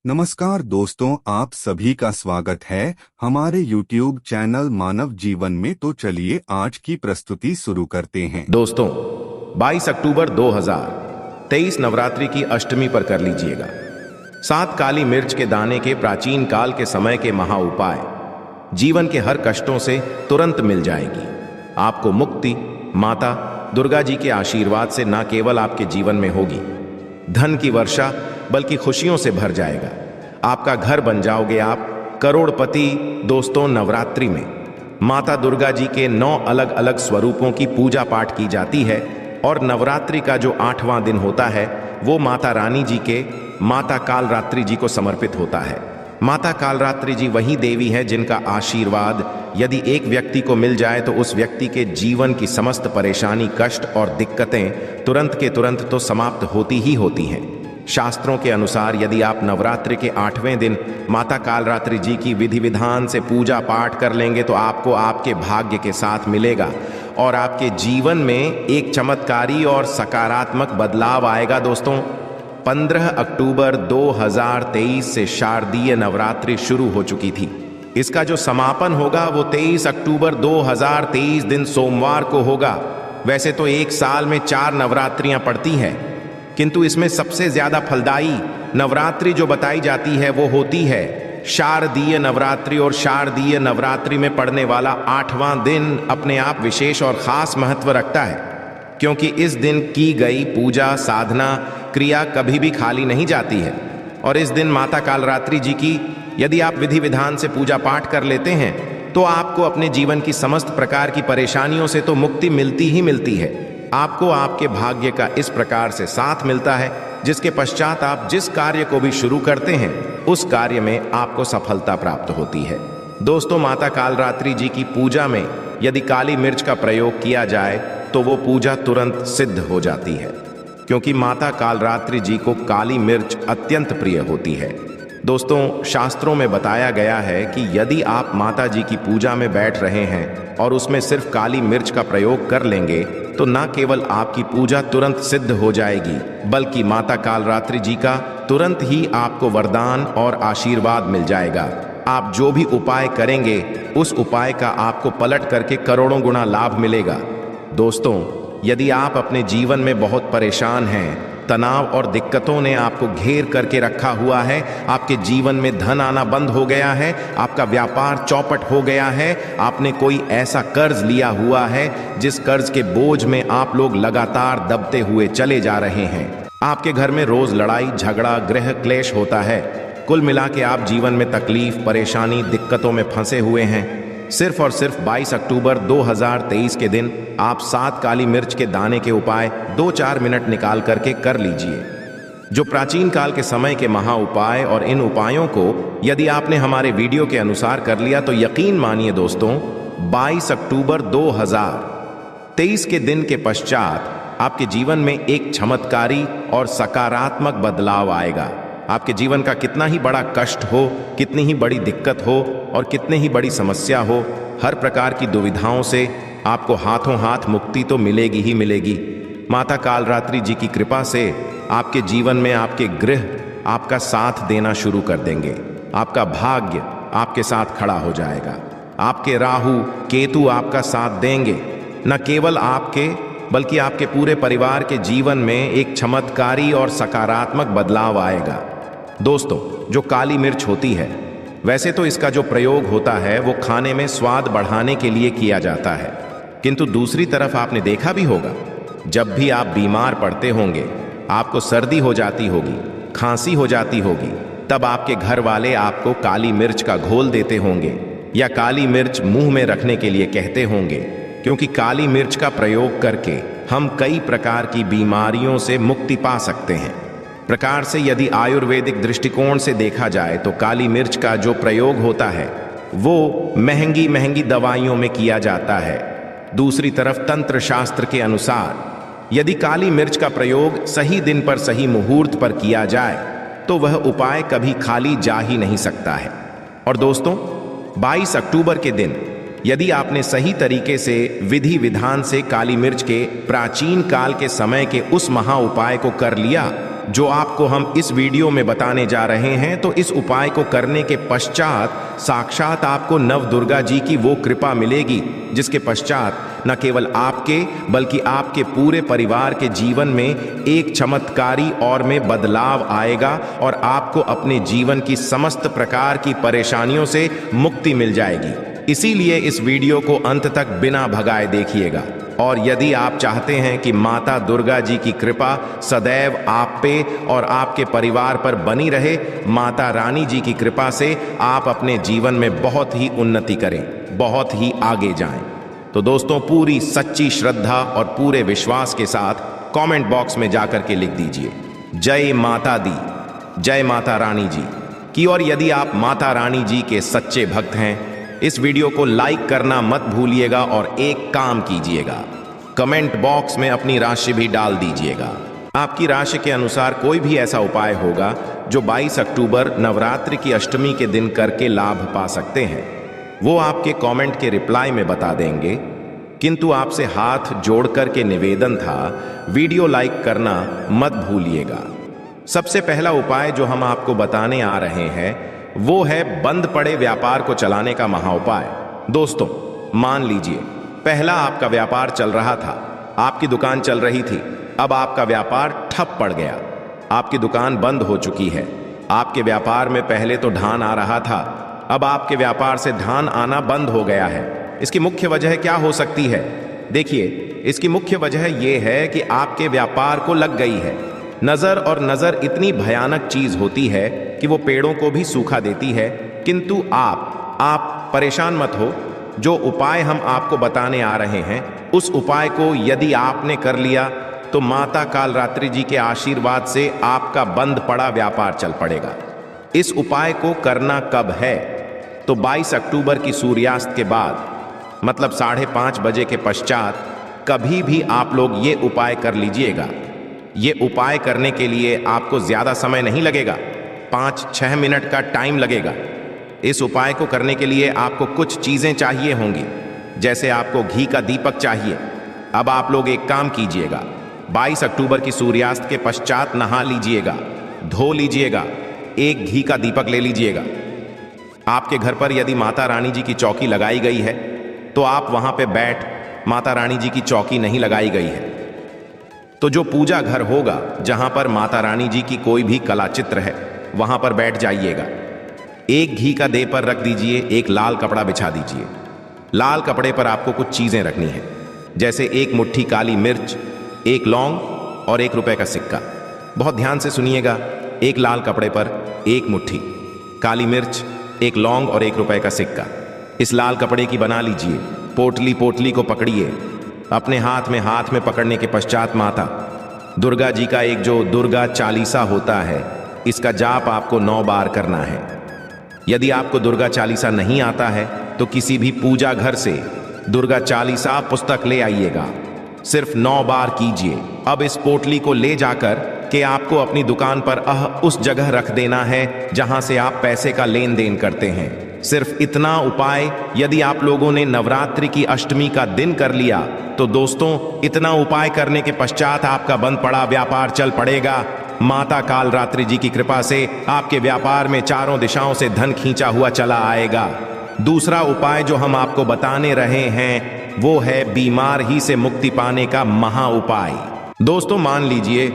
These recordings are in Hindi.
नमस्कार दोस्तों, आप सभी का स्वागत है हमारे YouTube चैनल मानव जीवन में। तो चलिए आज की प्रस्तुति शुरू करते हैं। दोस्तों 22 अक्टूबर 2023 नवरात्रि की अष्टमी पर कर लीजिएगा 7 काली मिर्च के दाने के प्राचीन काल के समय के महा उपाय। जीवन के हर कष्टों से तुरंत मिल जाएगी आपको मुक्ति। माता दुर्गा जी के आशीर्वाद से न केवल आपके जीवन में होगी धन की वर्षा, बल्कि खुशियों से भर जाएगा। आपका घर बन जाओगे आप करोड़पति। दोस्तों, नवरात्रि में माता दुर्गा जी के 9 अलग अलग स्वरूपों की पूजा पाठ की जाती है और नवरात्रि का जो 8वां दिन होता है वो माता रानी जी के माता कालरात्रि जी को समर्पित होता है। माता कालरात्रि जी वही देवी है जिनका आशीर्वाद यदि एक व्यक्ति को मिल जाए तो उस व्यक्ति के जीवन की समस्त परेशानी, कष्ट और दिक्कतें तुरंत के तुरंत तो समाप्त होती ही होती हैं। शास्त्रों के अनुसार यदि आप नवरात्रि के 8वें दिन माता कालरात्रि जी की विधि विधान से पूजा पाठ कर लेंगे तो आपको आपके भाग्य के साथ मिलेगा और आपके जीवन में एक चमत्कारी और सकारात्मक बदलाव आएगा। दोस्तों, 15 अक्टूबर 2023 से शारदीय नवरात्रि शुरू हो चुकी थी। इसका जो समापन होगा वो 23 अक्टूबर 2023 दिन सोमवार को होगा। वैसे तो एक साल में 4 नवरात्रियां पड़ती हैं, किंतु इसमें सबसे ज्यादा फलदायी नवरात्रि जो बताई जाती है वो होती है शारदीय नवरात्रि। और शारदीय नवरात्रि में पड़ने वाला 8वां दिन अपने आप विशेष और खास महत्व रखता है, क्योंकि इस दिन की गई पूजा, साधना, क्रिया कभी भी खाली नहीं जाती है। और इस दिन माता कालरात्रि जी की यदि आप विधि विधान से पूजा पाठ कर लेते हैं तो आपको अपने जीवन की समस्त प्रकार की परेशानियों से तो मुक्ति मिलती ही मिलती है। आपको आपके भाग्य का इस प्रकार से साथ मिलता है जिसके पश्चात आप जिस कार्य को भी शुरू करते हैं उस कार्य में आपको सफलता प्राप्त होती है। दोस्तों, माता कालरात्रि जी की पूजा में यदि काली मिर्च का प्रयोग किया जाए तो वो पूजा तुरंत सिद्ध हो जाती है, क्योंकि माता कालरात्रि जी को काली मिर्च अत्यंत प्रिय होती है। दोस्तों, शास्त्रों में बताया गया है कि यदि आप माता जी की पूजा में बैठ रहे हैं और उसमें सिर्फ काली मिर्च का प्रयोग कर लेंगे तो न केवल आपकी पूजा तुरंत सिद्ध हो जाएगी, बल्कि माता कालरात्रि जी का तुरंत ही आपको वरदान और आशीर्वाद मिल जाएगा। आप जो भी उपाय करेंगे उस उपाय का आपको पलट करके करोड़ों गुना लाभ मिलेगा। दोस्तों, यदि आप अपने जीवन में बहुत परेशान हैं, तनाव और दिक्कतों ने आपको घेर करके रखा हुआ है, आपके जीवन में धन आना बंद हो गया है, आपका व्यापार चौपट हो गया है, आपने कोई ऐसा कर्ज लिया हुआ है जिस कर्ज के बोझ में आप लोग लगातार दबते हुए चले जा रहे हैं, आपके घर में रोज लड़ाई झगड़ा, गृह क्लेश होता है, कुल मिला के आप जीवन में तकलीफ, परेशानी, दिक्कतों में फंसे हुए हैं, सिर्फ और सिर्फ 22 अक्टूबर 2023 के दिन आप 7 काली मिर्च के दाने के उपाय 2-4 मिनट निकाल करके कर लीजिए, जो प्राचीन काल के समय के महा उपाय। और इन उपायों को यदि आपने हमारे वीडियो के अनुसार कर लिया तो यकीन मानिए दोस्तों, 22 अक्टूबर 2023 के दिन के पश्चात आपके जीवन में एक चमत्कारी और सकारात्मक बदलाव आएगा। आपके जीवन का कितना ही बड़ा कष्ट हो, कितनी ही बड़ी दिक्कत हो और कितनी ही बड़ी समस्या हो, हर प्रकार की दुविधाओं से आपको हाथों हाथ मुक्ति तो मिलेगी ही मिलेगी। माता कालरात्रि जी की कृपा से आपके जीवन में आपके ग्रह आपका साथ देना शुरू कर देंगे, आपका भाग्य आपके साथ खड़ा हो जाएगा, आपके राहु केतु आपका साथ देंगे। न केवल आपके बल्कि आपके पूरे परिवार के जीवन में एक चमत्कारी और सकारात्मक बदलाव आएगा। दोस्तों, जो काली मिर्च होती है, वैसे तो इसका जो प्रयोग होता है वो खाने में स्वाद बढ़ाने के लिए किया जाता है, किंतु दूसरी तरफ आपने देखा भी होगा जब भी आप बीमार पड़ते होंगे, आपको सर्दी हो जाती होगी, खांसी हो जाती होगी, तब आपके घर वाले आपको काली मिर्च का घोल देते होंगे या काली मिर्च मुंह में रखने के लिए कहते होंगे, क्योंकि काली मिर्च का प्रयोग करके हम कई प्रकार की बीमारियों से मुक्ति पा सकते हैं। प्रकार से यदि आयुर्वेदिक दृष्टिकोण से देखा जाए तो काली मिर्च का जो प्रयोग होता है वो महंगी महंगी दवाइयों में किया जाता है। दूसरी तरफ तंत्र शास्त्र के अनुसार यदि काली मिर्च का प्रयोग सही दिन पर, सही मुहूर्त पर किया जाए तो वह उपाय कभी खाली जा ही नहीं सकता है। और दोस्तों, 22 अक्टूबर के दिन यदि आपने सही तरीके से विधि विधान से काली मिर्च के प्राचीन काल के समय के उस महा उपाय को कर लिया जो आपको हम इस वीडियो में बताने जा रहे हैं, तो इस उपाय को करने के पश्चात साक्षात आपको नव दुर्गा जी की वो कृपा मिलेगी जिसके पश्चात न केवल आपके बल्कि आपके पूरे परिवार के जीवन में एक चमत्कारी और में बदलाव आएगा और आपको अपने जीवन की समस्त प्रकार की परेशानियों से मुक्ति मिल जाएगी। इसीलिए इस वीडियो को अंत तक बिना भगाए देखिएगा। और यदि आप चाहते हैं कि माता दुर्गा जी की कृपा सदैव आप पे और आपके परिवार पर बनी रहे, माता रानी जी की कृपा से आप अपने जीवन में बहुत ही उन्नति करें, बहुत ही आगे जाएं, तो दोस्तों पूरी सच्ची श्रद्धा और पूरे विश्वास के साथ कमेंट बॉक्स में जाकर के लिख दीजिए जय माता दी, जय माता रानी जी की। और यदि आप माता रानी जी के सच्चे भक्त हैं, इस वीडियो को लाइक करना मत भूलिएगा और एक काम कीजिएगा, कमेंट बॉक्स में अपनी राशि भी डाल दीजिएगा। आपकी राशि के अनुसार कोई भी ऐसा उपाय होगा जो 22 अक्टूबर नवरात्रि की अष्टमी के दिन करके लाभ पा सकते हैं, वो आपके कमेंट के रिप्लाई में बता देंगे। किंतु आपसे हाथ जोड़ कर के निवेदन था, वीडियो लाइक करना मत भूलिएगा। सबसे पहला उपाय जो हम आपको बताने आ रहे हैं वो है बंद पड़े व्यापार को चलाने का महाउपाय। दोस्तों मान लीजिए पहला आपका व्यापार चल रहा था, आपकी दुकान चल रही थी, अब आपका व्यापार ठप पड़ गया, आपकी दुकान बंद हो चुकी है। आपके व्यापार में पहले तो धान आ रहा था, अब आपके व्यापार से धान आना बंद हो गया है। इसकी मुख्य वजह क्या हो सकती है? देखिए, इसकी मुख्य वजह यह है कि आपके व्यापार को लग गई है नजर, और नजर इतनी भयानक चीज होती है कि वो पेड़ों को भी सूखा देती है। किंतु आप परेशान मत हो, जो उपाय हम आपको बताने आ रहे हैं उस उपाय को यदि आपने कर लिया तो माता कालरात्रि जी के आशीर्वाद से आपका बंद पड़ा व्यापार चल पड़ेगा। इस उपाय को करना कब है? तो 22 अक्टूबर की सूर्यास्त के बाद, मतलब 5:30 बजे के पश्चात कभी भी आप लोग ये उपाय कर लीजिएगा। ये उपाय करने के लिए आपको ज्यादा समय नहीं लगेगा, 5-6 मिनट का टाइम लगेगा। इस उपाय को करने के लिए आपको कुछ चीजें चाहिए होंगी, जैसे आपको घी का दीपक चाहिए। अब आप लोग एक काम कीजिएगा, 22 अक्टूबर की सूर्यास्त के पश्चात नहा लीजिएगा, धो लीजिएगा, एक घी का दीपक ले लीजिएगा। आपके घर पर यदि माता रानी जी की चौकी लगाई गई है तो आप वहां पे बैठ, माता रानी जी की चौकी नहीं लगाई गई है तो जो पूजा घर होगा जहां पर माता रानी जी की कोई भी कला चित्र है वहां पर बैठ जाइएगा। एक घी का देव पर रख दीजिए, एक लाल कपड़ा बिछा दीजिए। लाल कपड़े पर आपको कुछ चीजें रखनी है, जैसे एक मुट्ठी काली मिर्च, एक लौंग और 1 रुपए का सिक्का। बहुत ध्यान से सुनिएगा, एक लाल कपड़े पर एक मुट्ठी काली मिर्च, एक लौंग और 1 रुपए का सिक्का। इस लाल कपड़े की बना लीजिए, पोटली को पकड़िए। अपने हाथ में पकड़ने के पश्चात माता दुर्गा जी का एक जो दुर्गा चालीसा होता है, इसका जाप आपको 9 बार करना है। यदि आपको दुर्गा चालीसा नहीं आता है तो किसी भी पूजा घर से दुर्गा चालीसा पुस्तक ले आइएगा, सिर्फ 9 बार कीजिए। अब इस पोटली को ले जाकर के आपको अपनी दुकान पर उस जगह रख देना है जहां से आप पैसे का लेन देन करते हैं। सिर्फ इतना उपाय यदि आप लोगों ने नवरात्रि की अष्टमी का दिन कर लिया तो दोस्तों इतना उपाय करने के पश्चात आपका बंद पड़ा व्यापार चल पड़ेगा। माता कालरात्रि जी की कृपा से आपके व्यापार में चारों दिशाओं से धन खींचा हुआ चला आएगा। दूसरा उपाय जो हम आपको बताने रहे हैं वो है बीमार ही से मुक्ति पाने का महा उपाय। दोस्तों मान लीजिए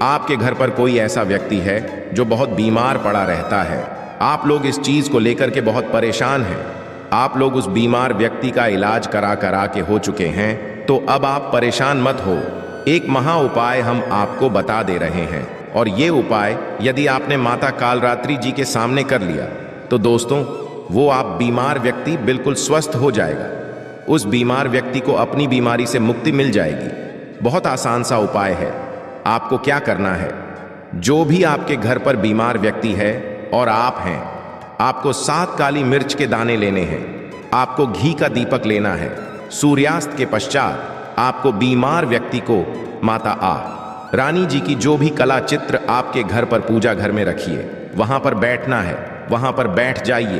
आपके घर पर कोई ऐसा व्यक्ति है जो बहुत बीमार पड़ा रहता है, आप लोग इस चीज को लेकर के बहुत परेशान हैं, आप लोग उस बीमार व्यक्ति का इलाज करा के हो चुके हैं, तो अब आप परेशान मत हो। एक महा उपाय हम आपको बता दे रहे हैं और ये उपाय यदि आपने माता कालरात्रि जी के सामने कर लिया तो दोस्तों वो आप बीमार व्यक्ति बिल्कुल स्वस्थ हो जाएगा, उस बीमार व्यक्ति को अपनी बीमारी से मुक्ति मिल जाएगी। बहुत आसान सा उपाय है। आपको क्या करना है, जो भी आपके घर पर बीमार व्यक्ति है और आप हैं, आपको 7 काली मिर्च के दाने लेने हैं, आपको घी का दीपक लेना है। सूर्यास्त के पश्चात आपको बीमार व्यक्ति को माता रानी जी की जो भी कला चित्र आपके घर पर पूजा घर में रखिए, वहां पर बैठना है, वहां पर बैठ जाइए।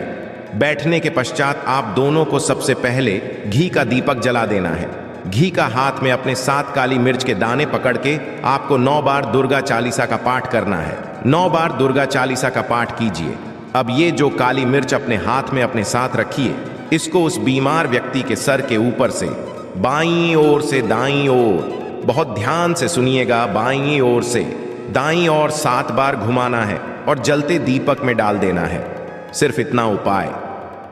बैठने के पश्चात आप दोनों को सबसे पहले घी का दीपक जला देना है। घी का हाथ में अपने 7 काली मिर्च के दाने पकड़ के आपको 9 बार दुर्गा चालीसा का पाठ करना है। 9 बार दुर्गा चालीसा का पाठ कीजिए। अब ये जो काली मिर्च अपने हाथ में अपने साथ रखिए, इसको उस बीमार व्यक्ति के सर के ऊपर से बाईं ओर से दाईं ओर, बहुत ध्यान से सुनिएगा, बाईं ओर से दाईं ओर 7 बार घुमाना है और जलते दीपक में डाल देना है। सिर्फ इतना उपाय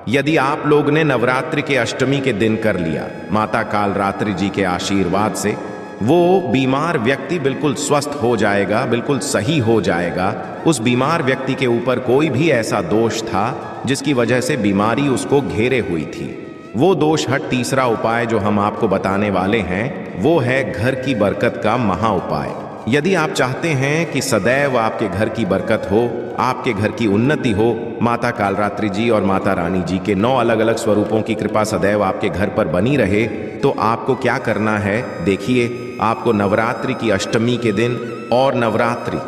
यदि आप लोग ने नवरात्रि के अष्टमी के दिन कर लिया, माता कालरात्रि जी के आशीर्वाद से वो बीमार व्यक्ति बिल्कुल स्वस्थ हो जाएगा, बिल्कुल सही हो जाएगा। उस बीमार व्यक्ति के ऊपर कोई भी ऐसा दोष था जिसकी वजह से बीमारी उसको घेरे हुई थी, वो दोष हट। तीसरा उपाय जो हम आपको बताने वाले हैं वो है घर की बरकत का महा उपाय। यदि आप चाहते हैं कि सदैव आपके घर की बरकत हो, आपके घर की उन्नति हो, माता कालरात्रि जी और माता रानी जी के 9 अलग अलग स्वरूपों की कृपा सदैव आपके घर पर बनी रहे, तो आपको क्या करना है देखिए। आपको नवरात्रि की अष्टमी के दिन और नवरात्रि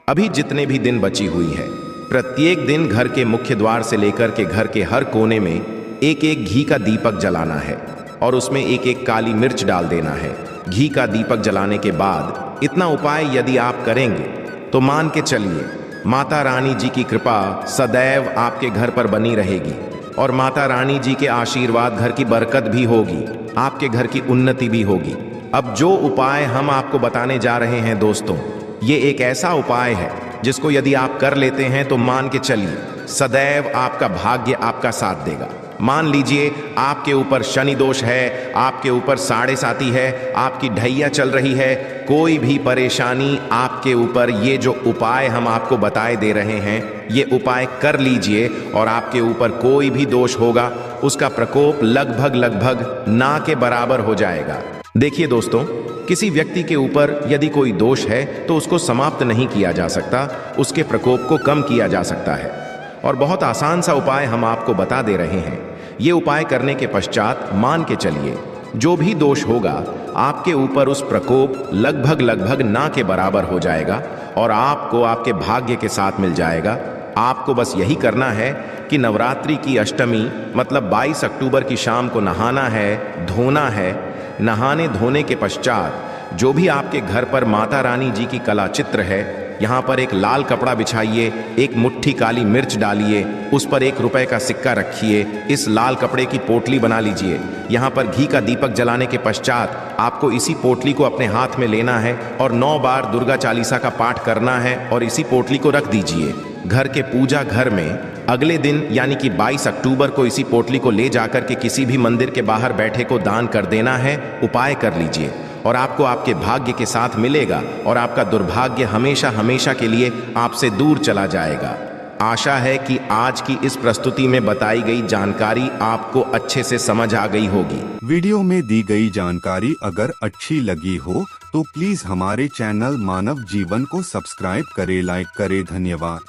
अभी जितने भी दिन बची हुई है, प्रत्येक दिन घर के मुख्य द्वार से लेकर के घर के हर कोने में एक एक घी का दीपक जलाना है और उसमें एक एक काली मिर्च डाल देना है। घी का दीपक जलाने के बाद इतना उपाय यदि आप करेंगे तो मान के चलिए माता रानी जी की कृपा सदैव आपके घर पर बनी रहेगी और माता रानी जी के आशीर्वाद, घर की बरकत भी होगी, आपके घर की उन्नति भी होगी। अब जो उपाय हम आपको बताने जा रहे हैं दोस्तों, ये एक ऐसा उपाय है जिसको यदि आप कर लेते हैं तो मान के चलिए सदैव आपका भाग्य आपका साथ देगा। मान लीजिए आपके ऊपर शनि दोष है, आपके ऊपर साढ़े साती है, आपकी ढैया चल रही है, कोई भी परेशानी आपके ऊपर, ये जो उपाय हम आपको बताए दे रहे हैं ये उपाय कर लीजिए और आपके ऊपर कोई भी दोष होगा उसका प्रकोप लगभग ना के बराबर हो जाएगा। देखिए दोस्तों, किसी व्यक्ति के ऊपर यदि कोई दोष है तो उसको समाप्त नहीं किया जा सकता, उसके प्रकोप को कम किया जा सकता है। और बहुत आसान सा उपाय हम आपको बता दे रहे हैं। ये उपाय करने के पश्चात मान के चलिए जो भी दोष होगा आपके ऊपर उस प्रकोप लगभग ना के बराबर हो जाएगा और आपको आपके भाग्य के साथ मिल जाएगा। आपको बस यही करना है कि नवरात्रि की अष्टमी मतलब 22 अक्टूबर की शाम को नहाना है, धोना है। नहाने धोने के पश्चात जो भी आपके घर पर माता रानी जी की कला चित्र है, यहाँ पर एक लाल कपड़ा बिछाइए, एक मुट्ठी काली मिर्च डालिए, उस पर 1 रुपए का सिक्का रखिए, इस लाल कपड़े की पोटली बना लीजिए। यहाँ पर घी का दीपक जलाने के पश्चात आपको इसी पोटली को अपने हाथ में लेना है और 9 बार दुर्गा चालीसा का पाठ करना है और इसी पोटली को रख दीजिए घर के पूजा घर में। अगले दिन यानी कि 22 अक्टूबर को इसी पोटली को ले जाकर के किसी भी मंदिर के बाहर बैठे को दान कर देना है। उपाय कर लीजिए और आपको आपके भाग्य के साथ मिलेगा और आपका दुर्भाग्य हमेशा के लिए आपसे दूर चला जाएगा। आशा है कि आज की इस प्रस्तुति में बताई गई जानकारी आपको अच्छे से समझ आ गई होगी। वीडियो में दी गई जानकारी अगर अच्छी लगी हो तो प्लीज हमारे चैनल मानव जीवन को सब्सक्राइब करें, लाइक करें। धन्यवाद।